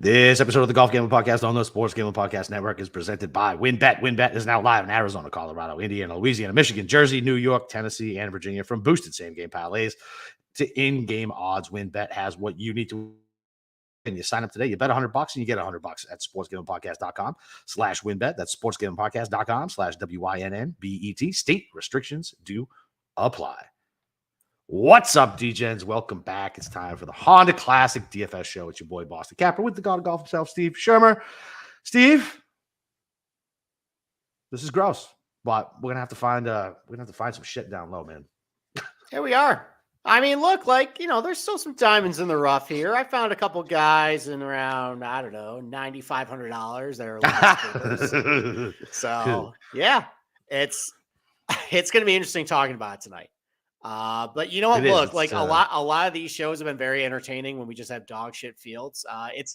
This episode of the Golf Gambling Podcast on the Sports Gambling Podcast Network is presented by WynnBET. WynnBET is now live in Arizona, Colorado, Indiana, Louisiana, Michigan, Jersey, New York, Tennessee, and Virginia. From boosted same-game parlays to in-game odds, WynnBET has what you need to. And you sign up today, you bet $100 and you get $100 at sportsgamblingpodcast.com/WynnBET. That's sportsgamblingpodcast.com/WYNNBET. State restrictions do apply. What's up, D-Gens? Welcome back. It's time for the Honda Classic DFS show. It's your boy, Boston Capper, with the god of golf himself, Steve Shermer. Steve, this is gross, but we're gonna have to find some shit down low, man. Here we are. I mean, look, there's still some diamonds in the rough here. I found a couple guys in around, I don't know, $9,500 that are so yeah, it's going to be interesting talking about it tonight. But you know what? Look, a lot of these shows have been very entertaining when we just have dog shit fields.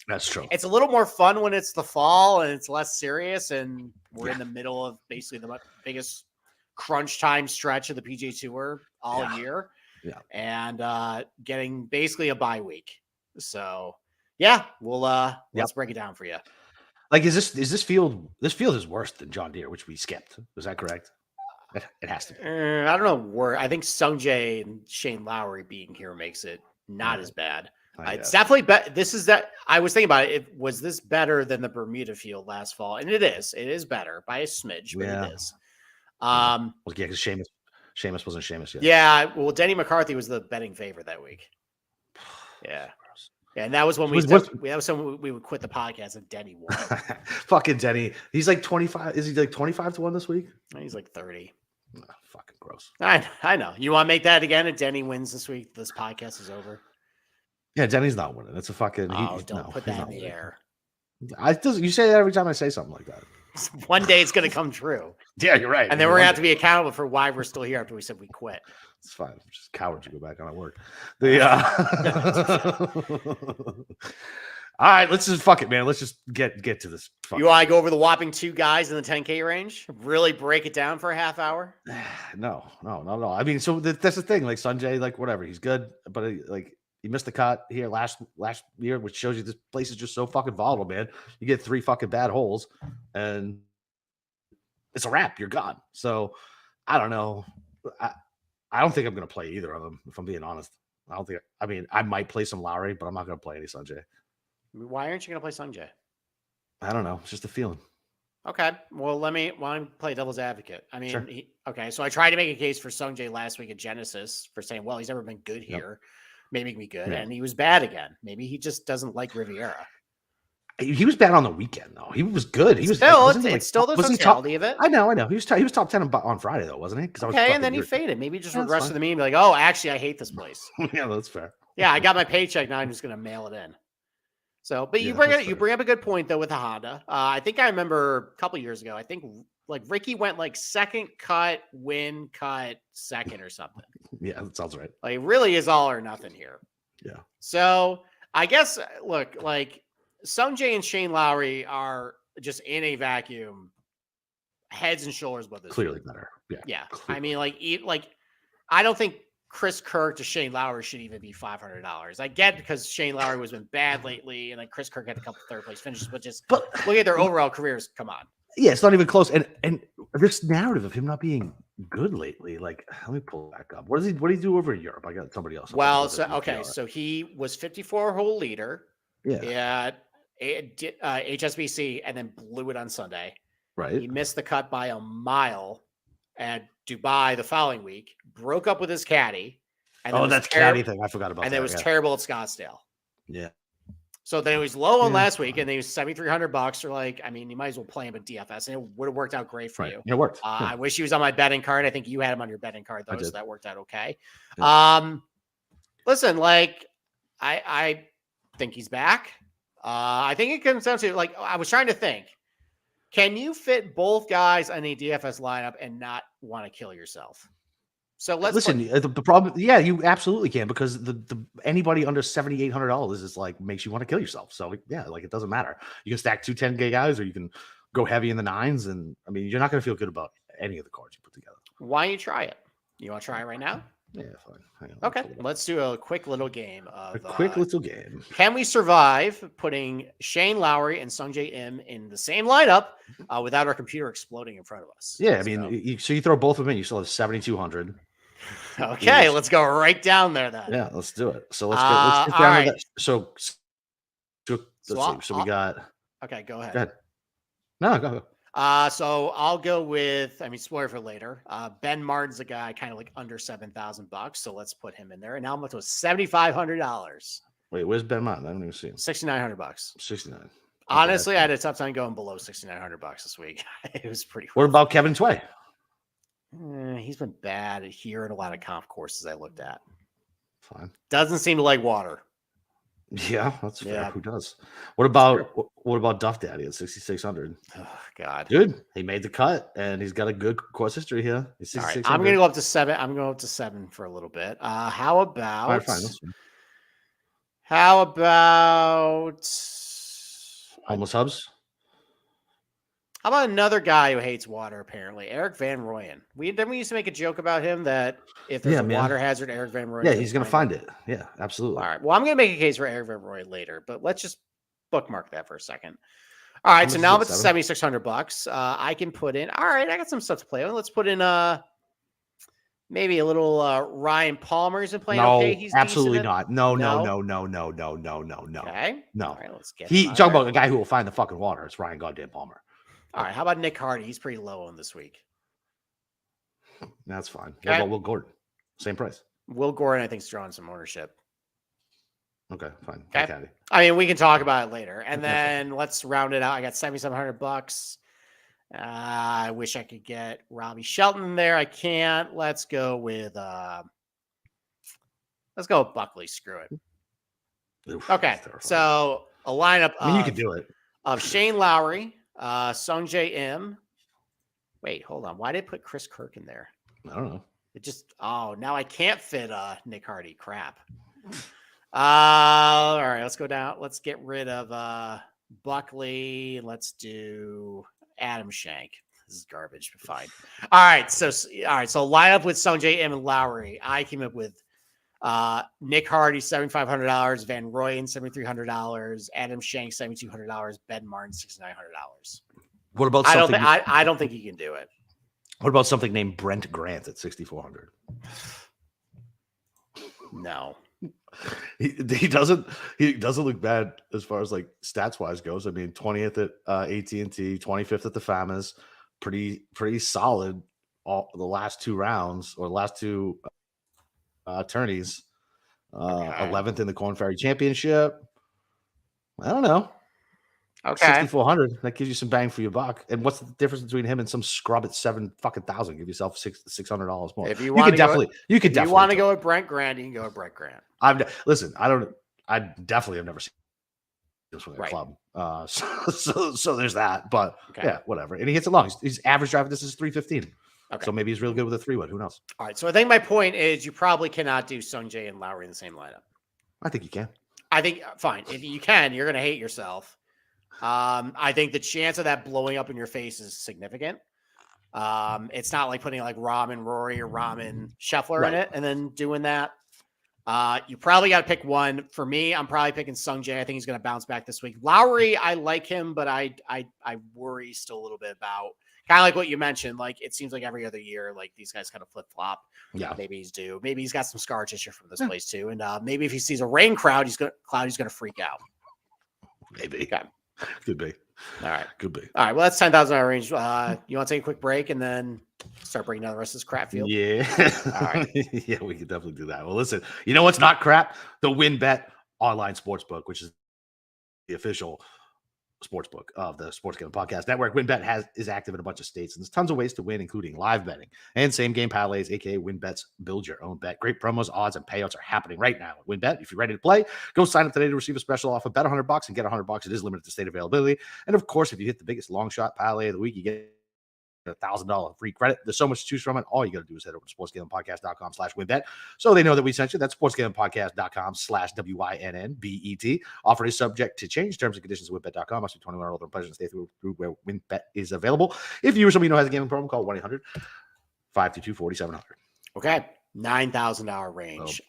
That's true. It's a little more fun when it's the fall and it's less serious, and we're in the middle of basically the biggest crunch time stretch of the PGA Tour all year. Yeah, and getting basically a bye week. So yeah, we'll let's break it down for you. Like, is this field? This field is worse than John Deere, which we skipped. Is that correct? It has to be. I don't know. I think Sungjae and Shane Lowry being here makes it not as bad. It's definitely better. I was thinking about it. Was this better than the Bermuda field last fall? And it is. It is better by a smidge, but it is. Well, yeah, because Seamus wasn't Seamus yet. Yeah. Well, Denny McCarthy was the betting favorite that week. Yeah. Yeah, and that was when we would quit the podcast and Denny won. Fucking Denny. He's like 25. Is he like 25 to 1 this week? He's like 30. Oh, fucking gross. I know. You want to make that again? And Denny wins this week. This podcast is over. Yeah, Denny's not winning. It's a fucking. Don't put that in the air. You say that every time I say something like that. One day it's going to come true. Yeah, you're right. And then we're going to have to be accountable for why we're still here after we said we quit. It's fine. We're just cowards to go back on at work. All right, let's just fuck it, man. Let's just get to this. You want to go over the whopping 2 guys in the 10K range? Really break it down for a half hour? No. I mean, so that's the thing. Like Sungjae, like whatever, he's good, but he missed the cut here last year, which shows you this place is just so fucking volatile, man. You get 3 fucking bad holes, and it's a wrap. You're gone. So I don't know. I don't think I'm going to play either of them, if I'm being honest. I might play some Lowry, but I'm not going to play any Sungjae. Why aren't you going to play Sungjae? I don't know. It's just a feeling. Okay. Well, let me play devil's advocate. I mean, sure. So I tried to make a case for Sungjae last week at Genesis for saying, well, he's never been good here. Maybe he can be good. Yeah. And he was bad again. Maybe he just doesn't like Riviera. He was bad on the weekend, though. He was good. He was still. It's still the totality of it. I know. He was top 10 on Friday, though, wasn't he? And then he faded. Maybe just regressed to the mean, be like, oh, actually, I hate this place. Yeah, that's fair. Yeah, I got my paycheck now. I'm just going to mail it in. So, but you bring up a good point though with the Honda. I think I remember a couple years ago. I think like Ricky went like second cut, win cut, second or something. Yeah, that sounds right. Like it really is all or nothing here. Yeah. So I guess look, like Sungjae and Shane Lowry are just in a vacuum, heads and shoulders above this. Clearly better. Yeah. Clearly. I mean, like I don't think Chris Kirk to Shane Lowry should even be $500. I get because Shane Lowry has been bad lately, and like Chris Kirk had a couple third place finishes, but look at their overall careers. Come on. Yeah, it's not even close. And this narrative of him not being good lately, like let me pull it back up. What did he do over in Europe? I got somebody else. Well, so he was 54-hole leader. Yeah. At HSBC, and then blew it on Sunday. Right. He missed the cut by a mile at Dubai the following week, broke up with his caddy. And that's caddy thing. I forgot about that. And it was terrible at Scottsdale. Yeah. So then he was low on last week, and he was $7,300. Or like, I mean, you might as well play him at DFS, and it would have worked out great for you. It worked. I wish he was on my betting card. I think you had him on your betting card, though, so that worked out okay. Yeah. Listen, like, I think he's back. I think it comes down to, like, I was trying to think. Can you fit both guys on a DFS lineup and not want to kill yourself? So let's listen. The problem, you absolutely can, because the anybody under $7,800 is like makes you want to kill yourself. So like it doesn't matter. You can stack 2 10K guys, or you can go heavy in the 9s, and I mean you're not going to feel good about any of the cards you put together. Why don't you try it? You want to try it right now? Yeah, fine. Hang on, Okay, let's do a quick little game of a quick little game. Can we survive putting Shane Lowry and Sungjae Im in the same lineup without our computer exploding in front of us? Yeah, I mean, so you throw both of them in, you still have 7,200. Okay, let's go right down there then. Yeah, let's do it. So let's get down right. to that. So let's see. So we got. Okay, go ahead. Go ahead. No, go. So I'll go with, spoiler for later. Ben Martin's a guy kind of like under $7,000. So let's put him in there. And now I'm up to $7,500. Wait, where's Ben Martin? I haven't even seen him. $6,900. 69. Honestly, I had a tough time going below $6,900 this week. It was pretty. What about Kevin Tway? He's been bad here in a lot of comp courses I looked at. Fine. Doesn't seem to like water. Yeah, that's fair. Who does? What about Duff Daddy at 6,600? Oh, God, dude, he made the cut and he's got a good course history here. All right, I'm going to go up to 7. I'm going up to 7 for a little bit. How about? Fine. How about Homeless Hubs? How about another guy who hates water? Apparently, Eric Van Rooyen. We used to make a joke about him that if there's a water hazard, Eric Van Rooyen. Yeah, he's going to find it. Yeah, absolutely. All right. Well, I'm going to make a case for Eric Van Rooyen later, but let's just bookmark that for a second. All right. So now I'm at $7,600. I can put in. All right, I got some stuff to play with. Let's put in maybe a little Ryan Palmer. Is playing okay? He's absolutely not. No. Okay. No. All right, let's get. Talk about a guy who will find the fucking water. It's Ryan goddamn Palmer. All right, how about Nick Hardy? He's pretty low on this week. That's fine. Okay. What about Will Gordon? Same price. Will Gordon, I think, is drawing some ownership. Okay, fine. Okay. We can talk about it later. And then let's round it out. I got $7,700. I wish I could get Robbie Shelton in there. I can't. Let's go with Buckley. Screw it. Oof, okay. So a lineup you can do it. Of Shane Lowry, Sungjae Im. Wait, hold on. Why did I put Chris Kirk in there? I don't know. It just now I can't fit Nick Hardy. Crap. All right, let's go down. Let's get rid of Buckley. Let's do Adam Shank. This is garbage, but fine. All right, so line up with Sungjae Im and Lowry. I came up with Nick Hardy, $7,500, Van Rooyen, $7,300, Adam Shank, $7,200, Ben Martin, $6,900. What about something? I don't think he can do it. What about something named Brent Grant at 6,400? No. He doesn't look bad as far as like stats wise goes. 20th at AT&T, 25th at the FAMAs, pretty solid all the last two rounds or the last two tourneys. 11th in the Corn Ferry Championship. I don't know. Okay, 6,400. That gives you some bang for your buck. And what's the difference between him and some scrub at $7,000? Give yourself $600 more. If you want to definitely go with Brent Grant, you can go with Brent Grant. I definitely have never seen this with a club. So there's that. But yeah, whatever. And he hits it long. He's average driver. This is 315. Okay. So maybe he's really good with a 3-wood. Who knows? All right. So I think my point is you probably cannot do Sungjae and Lowry in the same lineup. I think you can. I think fine. If you can, you're going to hate yourself. I think the chance of that blowing up in your face is significant. It's not like putting like Ramen Rory or Ramen Scheffler in it and then doing that. You probably got to pick one. For me, I'm probably picking Sungjae. I think he's going to bounce back this week. Lowry, I like him, but I worry still a little bit about kind of like what you mentioned. Like it seems like every other year, like these guys kind of flip flop. Yeah, maybe he's due. Maybe he's got some scar tissue from this place too. And maybe if he sees a rain cloud, he's going to freak out. Maybe. Okay. Could be. All right. Could be. All right. Well, that's $10,000 range. You want to take a quick break and then start breaking down the rest of this crap field? Yeah. All right. Yeah, we can definitely do that. Well, listen, you know what's not crap? The WinBet online sportsbook, which is the official sportsbook of the Sports Gambling Podcast Network. WinBet is active in a bunch of states, and there's tons of ways to win, including live betting and same game parlays, aka WinBet's build your own bet. Great promos, odds, and payouts are happening right now at WinBet. If you're ready to play, go sign up today to receive a special offer. Bet $100 and get $100. It is limited to state availability. And of course, if you hit the biggest long shot parlay of the week, you get $1,000 free credit. There's so much to choose from, and all you got to do is head over to sportsgamblingpodcast.com/winbet so they know that we sent you. That's sportsgamblingpodcast.com/WINNBET. Offer is subject to change. Terms and conditions at winbet.com. Must be 21 or older and present. Stay through where WinBet is available. If you or somebody know has a gaming problem, call 1-800-522-4700. Okay. $9,000 range.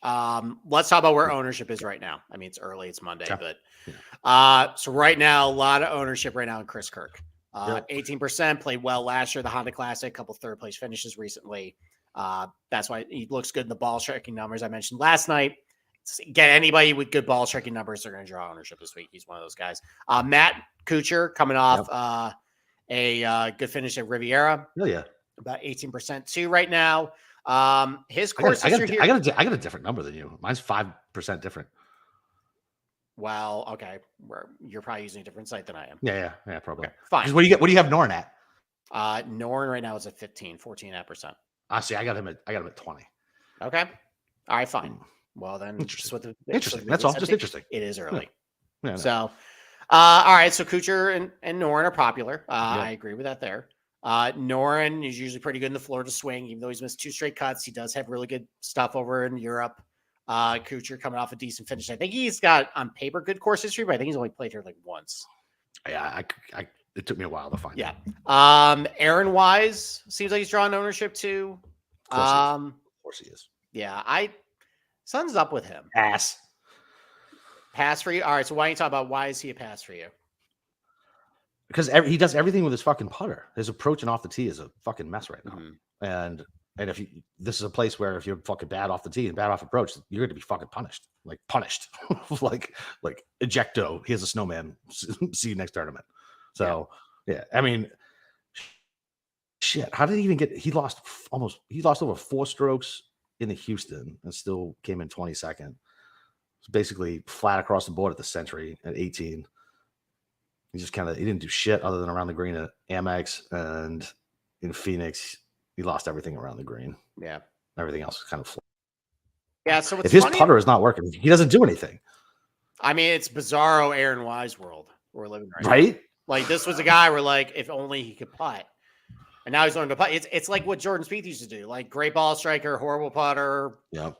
Let's talk about where ownership is right now. I mean, it's early, it's Monday, Yeah. but so right now, a lot of ownership right now in Chris Kirk. Yep. 18% played well last year, the Honda Classic, a couple third place finishes recently. That's why he looks good in the ball striking numbers I mentioned last night. Get anybody with good ball striking numbers, they're going to draw ownership this week. He's one of those guys. Matt Kuchar coming off a good finish at Riviera. Oh yeah, about 18% too right now. His course I history here. I got a different number than you. Mine's 5% different. Well, okay, you're probably using a different site than I am. Yeah, probably. Okay, fine. What do you have Norn at? Norn right now is at 14.5%. I see. I got him at 20. Okay, all right, fine. Well, then, interesting. That's all. Just interesting. It is early. Yeah, so, all right. So Kuchar and Noren are popular. I agree with that there. Noren is usually pretty good in the Florida swing, even though he's missed 2 straight cuts. He does have really good stuff over in Europe. Kuchar coming off a decent finish. I think he's got on paper good course history, but I think he's only played here like once. Yeah, it took me a while to find. Yeah. Aaron Wise seems like he's drawing ownership too. Of course he is. Yeah, Sun's up with him. Pass for you. All right. So why don't you talk about why is he a pass for you? Because he does everything with his fucking putter. His approach and off the tee is a fucking mess right now. And if this is a place where if you're fucking bad off the tee and bad off approach, you're going to be fucking punished. Like like ejecto. Here's a snowman. See you next tournament. So yeah, I mean, shit. How did he even get? He lost over 4 strokes in the Houston and still came in 22nd. It's basically flat across the board at the Century at 18. He didn't do shit other than around the green at Amex, and in Phoenix, he lost everything around the green. Yeah. Everything else is kind of flat. Yeah. So if his putter is not working, he doesn't do anything. I mean, it's bizarro Aaron Wise world we're living right now. Like this was a guy where like, if only he could putt. And now he's learning to putt. It's like what Jordan Spieth used to do. Like great ball striker, horrible putter,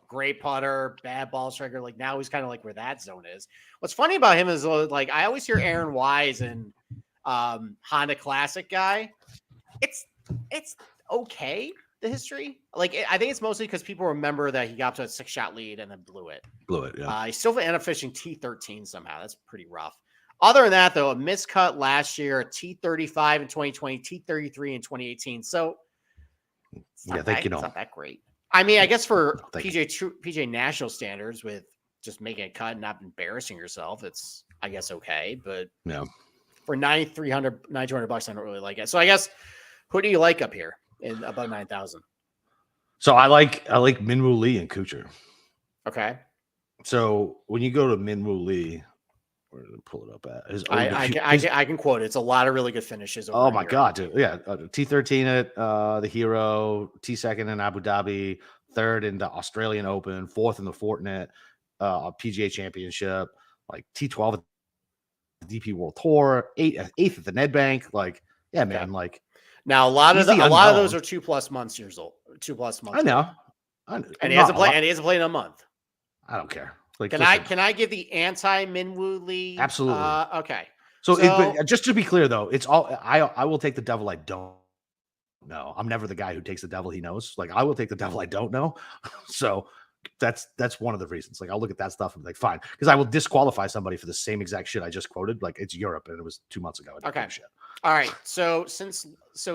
great putter, bad ball striker. Like now he's kind of like where that zone is. What's funny about him is like I always hear Aaron Wise and Honda Classic guy. It's okay, the history. Like I think it's mostly because people remember that he got to a 6-shot lead and then blew it. Yeah. He still ended up finishing T13 somehow. That's pretty rough. Other than that, though, a miscut last year, a T35 in 2020, T33 in 2018. So, it's not that great. I mean, I guess for PJ National standards, with just making a cut and not embarrassing yourself, it's, I guess, okay. But for $9,200 bucks, I don't really like it. So, I guess, who do you like up here in above 9,000? So, I like Minwoo Lee and Kuchar. Okay. So, when you go to Minwoo Lee, where did I pull it up at? I can quote it. It's a lot of really good finishes. Oh my god, dude! Yeah, T13 at the Hero, T2 in Abu Dhabi, 3rd in the Australian Open, 4th in the Fortinet PGA Championship, like T12 at the DP World Tour, 8th at the Nedbank. Like, yeah, man. Like now, a lot of those are 2+ months years old. 2+ months. I know. And he hasn't played in a month. I don't care. Like, can I give the anti Minwoo Lee? Absolutely. Okay. So just to be clear, though, it's all I will take the devil I don't know. I'm never the guy who takes the devil he knows. Like I will take the devil I don't know. So that's one of the reasons. Like I'll look at that stuff and be like, fine, because I will disqualify somebody for the same exact shit I just quoted. Like it's Europe and it was 2 months ago. Okay. Shit. All right. So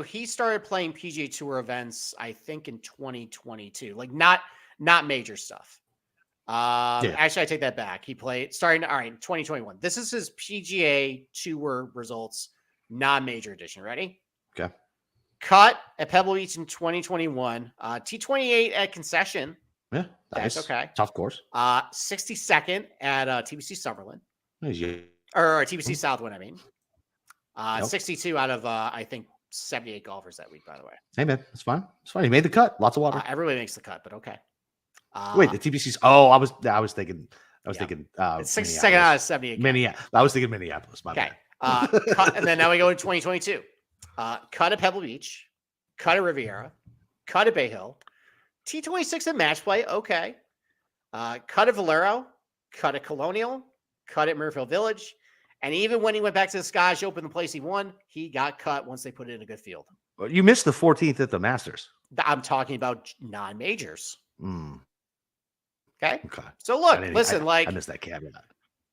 he started playing PGA Tour events, I think in 2022. Like not major stuff. Actually, I take that back. He played starting 2021. This is his PGA Tour results, non-major edition. Ready? Okay. Cut at Pebble Beach in 2021. T28 at Concession. Yeah, that's nice. okay. Tough course. 62nd at TBC Summerlin. Or TBC Southwind, I mean. 62 out of I think 78 golfers that week. By the way. Hey man, it's fine. It's fine. He made the cut. Lots of water. Everybody makes the cut, but okay. Wait, the TBC's. Oh, I was thinking. Thinking. It's 62nd out of 78. I was thinking Minneapolis. Okay. Cut, and then now we go to 2022. Cut at Pebble Beach. Cut at Riviera. Cut at Bay Hill. T26 at Match Play. Okay. Cut at Valero. Cut at Colonial. Cut at Murrayfield Village. And even when he went back to the Scottish Open, the place he won, he got cut once they put it in a good field. You missed the 14th at the Masters. I'm talking about non-majors. Mm, Okay. okay. So look, I listen, I missed that caveat.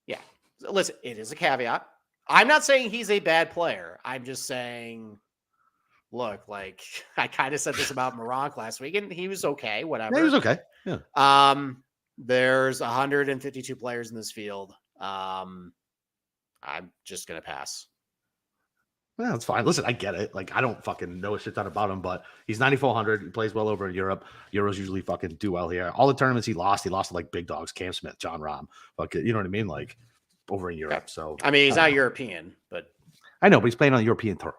yeah, listen, it is a caveat. I'm not saying he's a bad player. I'm just saying, look, like I kind of said this about Moronk last week, and he was okay, Yeah, whatever. he was okay. Yeah. There's 152 players in this field. I'm just gonna pass. Yeah, that's fine. Listen, I get it. Like, I don't fucking know a shit ton about him, but he's 9,400. He plays well over in Europe. Euros usually fucking do well here. All the tournaments he lost to like big dogs, Cam Smith, John Rahm. Fucking, you know what I mean? Like, over in Europe. Okay. So, I mean, he's I don't not know. European, but I know, but he's playing on the European tour.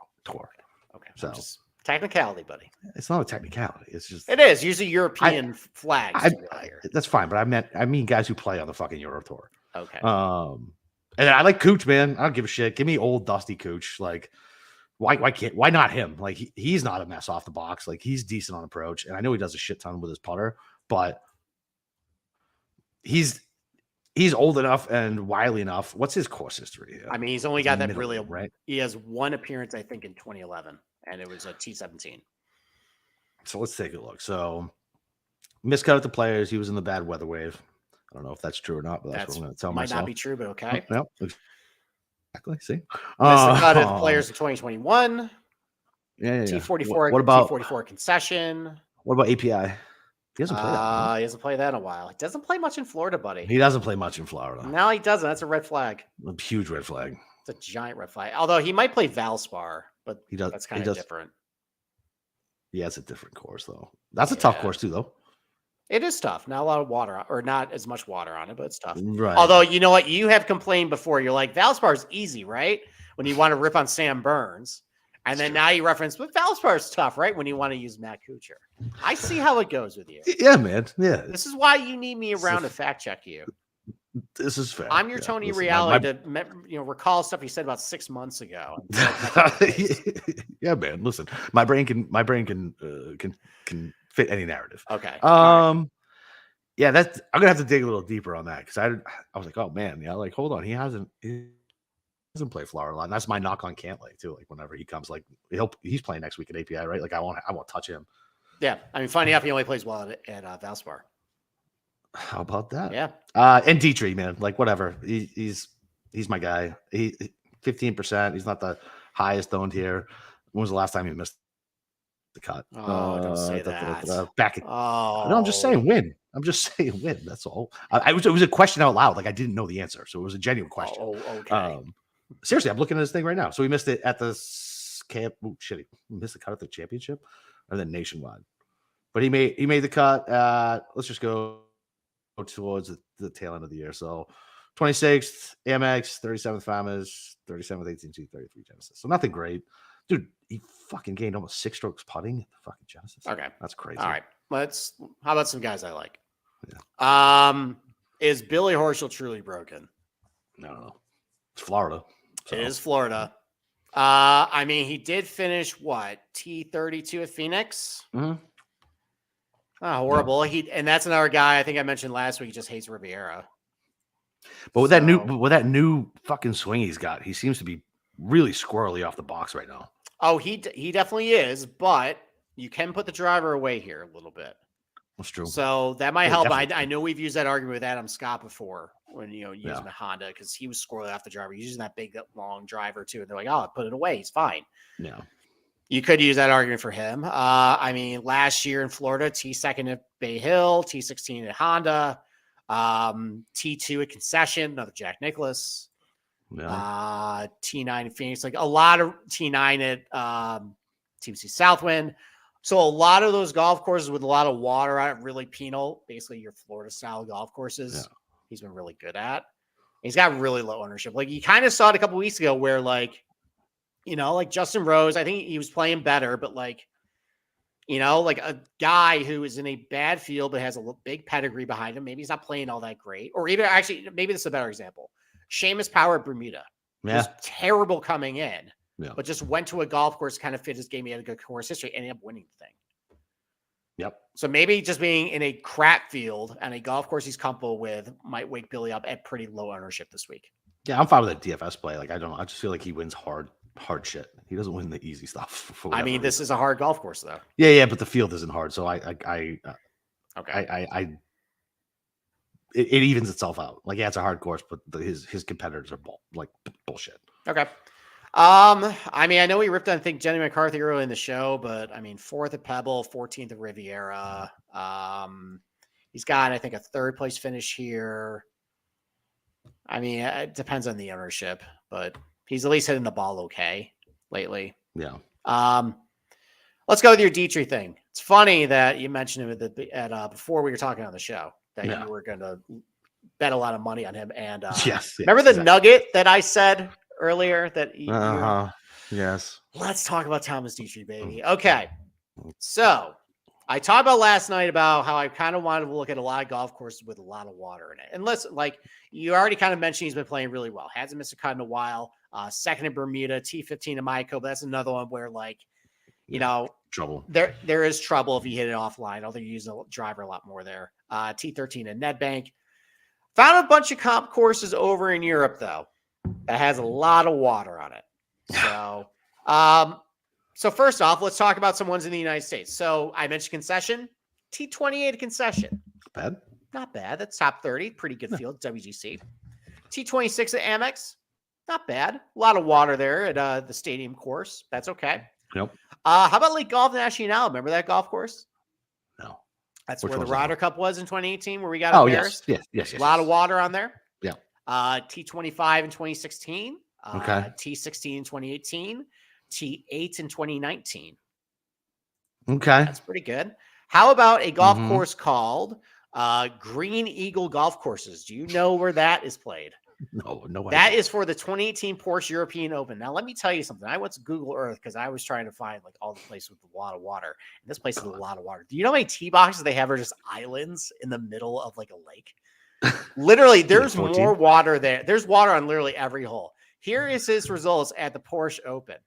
okay. So, Just technicality, buddy. it's not a technicality. It's just, It is. Use a European flags. that's fine. But I mean guys who play on the fucking Euro tour. Okay. And I like Cooch, man. I don't give a shit. Give me old dusty Cooch. Like, why not him? Like, he's not a mess off the box. Like, he's decent on approach, and I know he does a shit ton with his putter, but he's old enough and wily enough. What's his course history? I mean, he's only got that really right. He has one appearance, I think, in 2011, and it was a T17. So let's take a look. So miscut at the players. He was in the bad weather wave. I don't know if that's true or not, but that's what I'm going to tell myself. Might not be true, but okay. No, exactly. See, miscut at the players in 2021. Yeah. T44. What about T44 concession? What about API? He doesn't play that. He hasn't played that in a while. He doesn't play much in Florida, buddy. He doesn't play much in Florida. No, he doesn't. That's a red flag. A huge red flag. It's a giant red flag. Although he might play Valspar, but he does. That's kind of different. Yeah, it's a different course though. That's a tough course too, though. It is tough. Not a lot of water, or not as much water on it, but it's tough. Right. Although, you know what? You have complained before. You're like, Valspar's easy, right? When you want to rip on Sam Burns. And then now you reference, but Valspar's tough, right? When you want to use Matt Kuchar. I see how it goes with you. Yeah, man. Yeah. This is why you need me around to fact check you. This is fair. I'm your Tony Reality to recall stuff he said about 6 months ago. Yeah, man. Listen, my brain can fit any narrative. Okay. Yeah, I'm gonna have to dig a little deeper on that because I was like, oh man, yeah, like hold on, he doesn't play Florida a lot. And that's my knock on Cantlay too. Like whenever he comes, like he's playing next week at API, right? Like I won't touch him. Yeah, I mean, funny enough, he only plays well at Valspar. How about that? Yeah. And Dietrich, man, like whatever. He's my guy. He 15%. He's not the highest owned here. When was the last time he missed the cut? Oh, don't say that. Back. No, I'm just saying win. That's all. It was a question out loud. Like I didn't know the answer, so it was a genuine question. Oh, okay. Seriously, I'm looking at this thing right now. So he missed it at the camp. Oh, shit, he missed the cut at the championship, or then nationwide. But he made the cut at. Let's just go towards the tail end of the year. So 26th Amex, 37th Farmers, 37th 18C, 33 Genesis. So nothing great. Dude, he fucking gained almost 6 strokes putting at the fucking Genesis. Okay. That's crazy. All right. How about some guys I like? Yeah. Is Billy Horschel truly broken? No. It's Florida. So. It is Florida. I mean, he did finish what? T32 at Phoenix? Mm-hmm. Oh, horrible. And that's another guy I think I mentioned last week. He just hates Riviera. But with that new fucking swing he's got, he seems to be really squirrely off the box right now. Oh, he definitely is, but you can put the driver away here a little bit. That's true. So that might help. I know we've used that argument with Adam Scott before when using a Honda because he was squirrely off the driver. He's using that big long driver too, and they're like, "Oh, put it away. He's fine." Yeah. You could use that argument for him. I mean, last year in Florida, T2 at Bay Hill, T16 at Honda, T2 at Concession, another Jack Nicklaus, T9 at Phoenix, like a lot of T9 at TMC Southwind. So a lot of those golf courses with a lot of water on it, really penal, basically your Florida style golf courses, he's been really good at. He's got really low ownership. Like you kind of saw it a couple weeks ago where like Justin Rose, I think he was playing better, but like a guy who is in a bad field but has a big pedigree behind him. Maybe he's not playing all that great. Or even actually, maybe this is a better example. Seamus Power at Bermuda was terrible coming in, but just went to a golf course, kind of fit his game. He had a good course history, ended up winning the thing. Yep. So maybe just being in a crap field and a golf course he's comfortable with might wake Billy up at pretty low ownership this week. Yeah, I'm fine with that DFS play. Like I just feel like he wins hard shit. He doesn't win the easy stuff. I mean, this is a hard golf course though. Yeah, but the field isn't hard. So Okay. It evens itself out. Like, yeah, it's a hard course, but his competitors are bullshit. Okay. I mean, I know we ripped on, I think, Jenny McCarthy early in the show, but I mean, 4th at Pebble, 14th at Riviera. He's got, I think, a 3rd place finish here. I mean, it depends on the ownership, but he's at least hitting the ball okay lately. Yeah. Let's go with your Dietrich thing. It's funny that you mentioned him before we were talking on the show that you were going to bet a lot of money on him. And yes, remember the nugget that I said earlier that yes. Let's talk about Thomas Dietrich, baby. Okay. So I talked about last night about how I kind of wanted to look at a lot of golf courses with a lot of water in it. And listen, like you already kind of mentioned, he's been playing really well. Hasn't missed a cut in a while. Second in Bermuda, T15 in Mayakoba. That's another one where, like, you know, trouble. There is trouble if you hit it offline. Although you use the driver a lot more there. T13 in Nedbank. Found a bunch of comp courses over in Europe though that has a lot of water on it. So, so first off, let's talk about some ones in the United States. So I mentioned concession, T28 concession. Bad? Not bad. That's top 30. Pretty good field, WGC. T26 at Amex. Not bad. A lot of water there at the stadium course. That's okay. Yep. How about Lake Golf National? Remember that golf course? No. That's Which where the one's Ryder that? Cup was in 2018, where we got embarrassed. Yes. A lot of water on there. Yeah. T25 in 2016. Okay. T16 in 2018. T8 in 2019. Okay. That's pretty good. How about a golf course called Green Eagle Golf Courses? Do you know where that is played? No way. That is for the 2018 Porsche European Open. Now, let me tell you something. I went to Google Earth because I was trying to find like all the places with a lot of water. And this place has a lot of water. Do you know how many tee boxes they have are just islands in the middle of like a lake? Literally, there's more water there. There's water on literally every hole. Here is his results at the Porsche Open.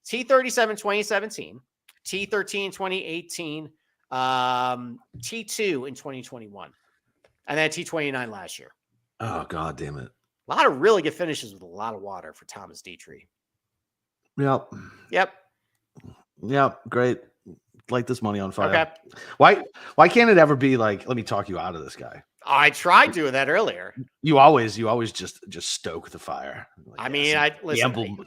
T37 2017, T13 2018, T2 in 2021, and then T29 last year. Oh, God damn it. A lot of really good finishes with a lot of water for Thomas Dietrich. Yep. Great. Light this money on fire. Okay. Why can't it ever be like, let me talk you out of this guy? I tried doing that earlier. You always just stoke the fire. Like, I mean,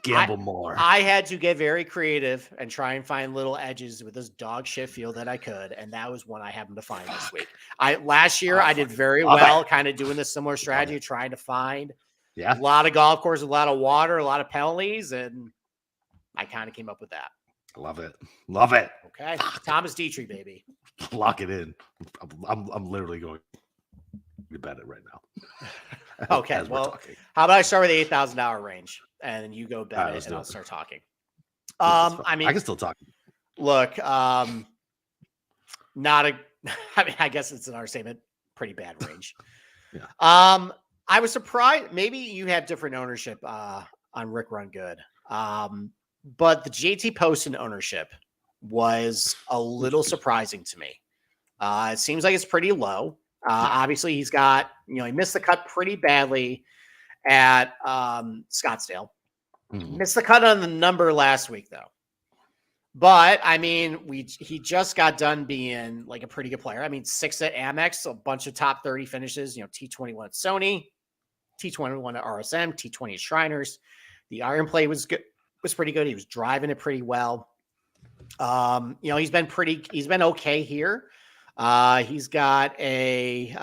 gamble more. I had to get very creative and try and find little edges with this dog shit field that I could, and that was one I happened to find this week. Last year I did very well, kind of doing this similar strategy, trying to find a lot of golf courses, a lot of water, a lot of penalties, and I kind of came up with that. Love it. Okay, Thomas Dietrich, baby. Lock it in. I'm literally going to bet it right now. Okay, well, how about I start with the $8,000 range, and you go bet it, and I'll start talking. I mean, I can still talk. Look, not a. I mean, I guess it's an understatement. Pretty bad range. I was surprised. Maybe you have different ownership on Rick Run Good, but the JT Poston ownership was a little surprising to me. It seems like it's pretty low. Obviously, he's got, he missed the cut pretty badly at Scottsdale. Missed the cut on the number last week, though. But, I mean, he just got done being like a pretty good player. I mean, 6 at Amex, a bunch of top 30 finishes, T21 at Sony, T21 at RSM, T20 at Shriners. The iron play was good, was pretty good. He was driving it pretty well. He's been okay here. He's got a,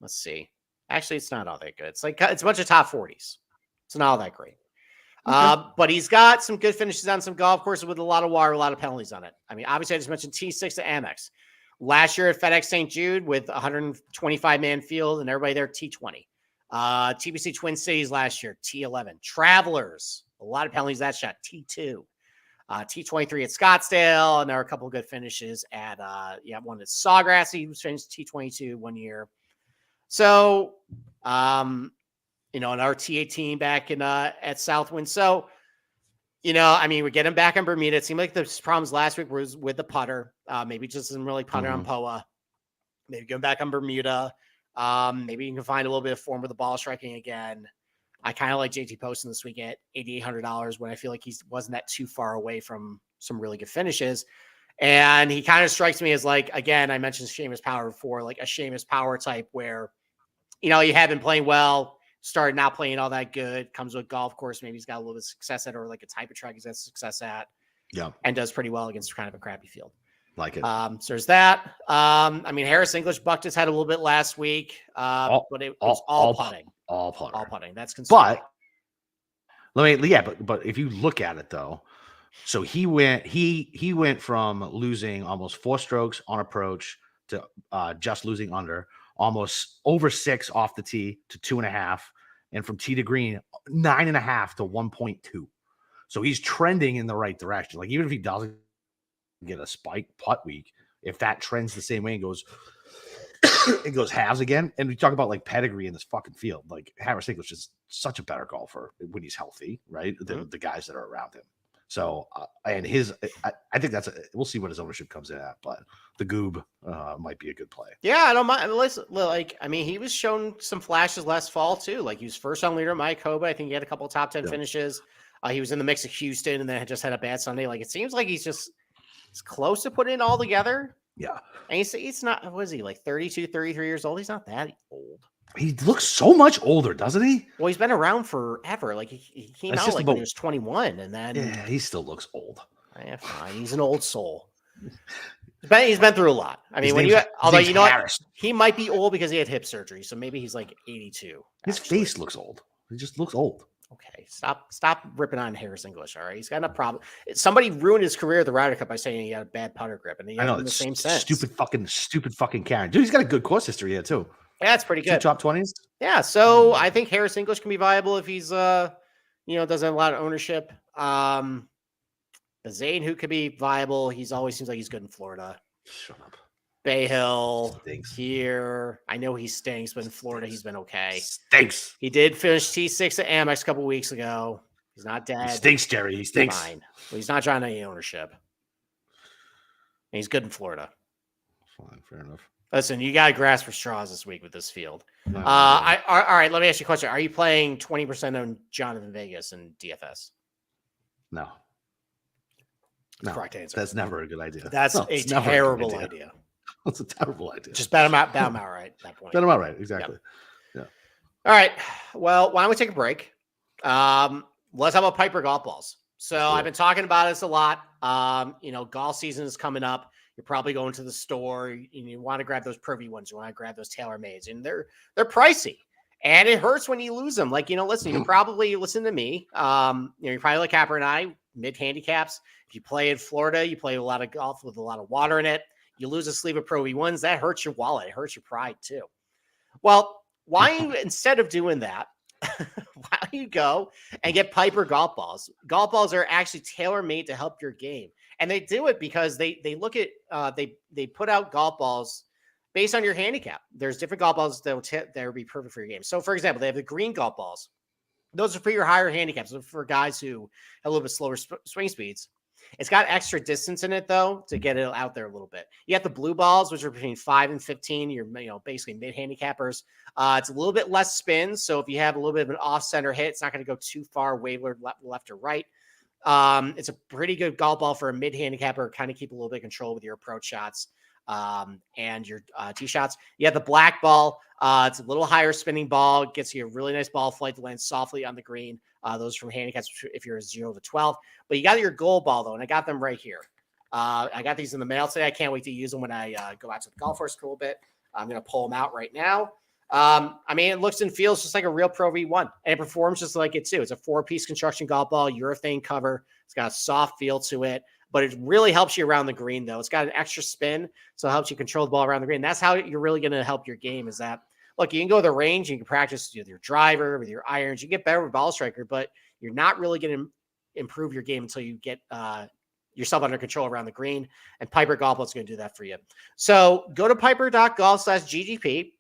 let's see. Actually, it's not all that good. It's a bunch of top 40s. It's not all that great. Okay. But he's got some good finishes on some golf courses with a lot of water, a lot of penalties on it. I mean, obviously, I just mentioned T6 at Amex. Last year at FedEx St. Jude with 125-man field and everybody there, T20. TBC Twin Cities last year, T11. Travelers, a lot of penalties that shot, T2. T23 at Scottsdale, and there are a couple of good finishes at one at Sawgrass. He was finished T22 one year. So, an RT18 back in at Southwind. So, I mean, we're getting back on Bermuda. It seemed like the problems last week was with the putter. Maybe just isn't really putter on POA. Maybe going back on Bermuda. Maybe you can find a little bit of form with the ball striking again. I kind of like JT Poston this week at $8,800 when I feel like he wasn't that too far away from some really good finishes. And he kind of strikes me as like, again, I mentioned Seamus Power before, like a Seamus Power type where, you have been playing well, started not playing all that good, comes with golf course. Maybe he's got a little bit of success at, or like a type of track he's had success at. Yeah. And does pretty well against kind of a crappy field. Like it. So there's that. I mean, Harris English bucked his head a little bit last week, but it was all putting. All putting. All putting. That's concerning. But if you look at it though, so he went from losing almost 4 strokes on approach to just losing under, almost over 6 off the tee to 2.5, and from tee to green 9.5 to 1.2. So he's trending in the right direction. Like even if he doesn't get a spike putt week, if that trends the same way and goes it goes halves again, and we talk about like pedigree in this fucking field, like Harris English is such a better golfer when he's healthy, right? Than the guys that are around him. So and I think we'll see what his ownership comes in at, but the Goob might be a good play. Yeah, I don't mind. Listen, like, I mean, he was shown some flashes last fall too. Like he was first on leader at Mike Hoba. I think he had a couple of top 10 finishes. He was in the mix of Houston, and then just had a bad Sunday. Like it seems like he's close to putting it all together. Yeah. And he's not, what is he, like 32, 33 years old? He's not that old. He looks so much older, doesn't he? Well, he's been around forever. Like he came out like when he was 21, and then he still looks old. Yeah, fine. He's an old soul. He's been through a lot. I mean, although you know what, he might be old because he had hip surgery, so maybe he's like 82. His face looks old. He just looks old. Okay, stop ripping on Harris English. All right, he's got a problem. Somebody ruined his career at the Ryder Cup by saying he had a bad putter grip, and he had in the same sense. Stupid fucking Karen. Dude, he's got a good course history here too. Yeah, that's pretty good. 2 top 20s. Yeah, so I think Harris English can be viable if he's doesn't have a lot of ownership. Zane, who could be viable. He's always seems like he's good in Florida. Shut up. Bay Hill stinks. Here. I know he stinks, but in Florida, he's been okay. Stinks. He did finish T6 at Amex a couple weeks ago. He's not dead. He stinks, Jerry. He stinks. Fine. Well, he's not trying any ownership. And he's good in Florida. Fine, fair enough. Listen, you got to grasp for straws this week with this field. No, all right, let me ask you a question. Are you playing 20% on Jonathan Vegas in DFS? No. Correct answer. That's never a good idea. That's a terrible idea. That's a terrible idea. Just bet him out right at that point. Bet him out right, exactly. Yep. Yeah. All right. Well, why don't we take a break? Let's talk about Piper golf balls. So I've been talking about this a lot. Golf season is coming up. You're probably going to the store and you want to grab those Pro V ones. You want to grab those TaylorMades, and they're pricey. And it hurts when you lose them. Like, listen, you can probably listen to me. You're probably like Capper and I, mid handicaps. If you play in Florida, you play a lot of golf with a lot of water in it. You lose a sleeve of Pro V1s, that hurts your wallet. It hurts your pride too. Well, instead of doing that, why don't you go and get Piper golf balls? Golf balls are actually tailor-made to help your game. And they do it because they look at, they put out golf balls based on your handicap. There's different golf balls that will be perfect for your game. So for example, they have the green golf balls. Those are for your higher handicaps. So for guys who have a little bit slower swing speeds. It's got extra distance in it though to get it out there a little bit. You got the blue balls, which are between 5 and 15. You're basically mid handicappers. It's a little bit less spin, so if you have a little bit of an off center hit, it's not going to go too far wayward left or right. It's a pretty good golf ball for a mid handicapper. Kind of keep a little bit of control with your approach shots and your tee shots. You have the black ball. It's a little higher spinning ball. It gets you a really nice ball flight to land softly on the green. Those from handicaps if you're a 0 to 12. But you got your gold ball though, and I got them right here. I got these in the mail today. I can't wait to use them when I go out to the golf course a little bit. I'm going to pull them out right now. It looks and feels just like a real Pro V1, and it performs just like it too. It's a 4-piece construction golf ball, urethane cover. It's got a soft feel to it, but it really helps you around the green though. It's got an extra spin, so it helps you control the ball around the green. That's how you're really going to help your game is that, look, you can go to the range, you can practice with your driver, with your irons, you get better with ball striker, but you're not really going to improve your game until you get, yourself under control around the green, and Piper Golf is going to do that for you. So go to piper.golf/GGP.